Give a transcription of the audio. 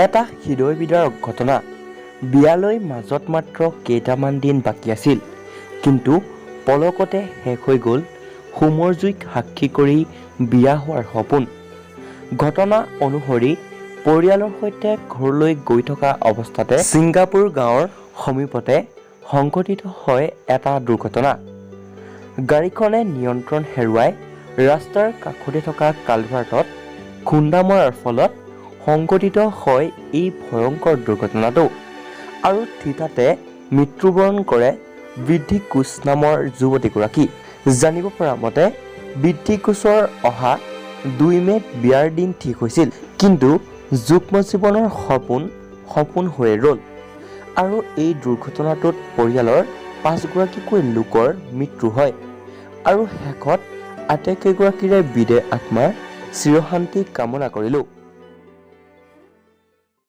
এটা হৃদয় বিদাৰক ঘটনা। বিয়ালৈ মাজত মাত্ৰ কেইটামান দিন বাকী আছিল, কিন্তু পলকতে শেষ হৈ গ'ল হোমৰ জুইক সাক্ষী কৰি বিয়া হোৱাৰ সপোন। ঘটনা অনুসৰি পৰিয়ালৰ সৈতে ঘৰলৈ গৈ থকা অৱস্থাতে ছিংগাপুৰ গাঁৱৰ সমীপতে সংঘটিত হয় এটা দুৰ্ঘটনা। গাড়ীখনে নিয়ন্ত্ৰণ হেৰুৱাই ৰাস্তাৰ কাষতে থকা কালভাৰ্টত খুন্দা মৰাৰ ফলত সংঘটিত হয় এই ভয়ংকৰ দুৰ্ঘটনাটো। আৰু থিতাতে মৃত্যুবৰণ কৰে বৃদ্ধি কোচ নামৰ যুৱতীগৰাকী। জানিব পৰা মতে বৃদ্ধি কোচৰ অহা 2 মে'ত বিয়াৰ দিন ঠিক হৈছিল, কিন্তু যুগ্ম জীৱনৰ সপোন হৈয়ে ৰ'ল। আৰু এই দুৰ্ঘটনাটোত পৰিয়ালৰ 5গৰাকীকৈ লোকৰ মৃত্যু হয়। আৰু শেষত আটাইকেইগৰাকীৰে বিদেহ আত্মাৰ চিৰশান্তি কামনা কৰিলোঁ।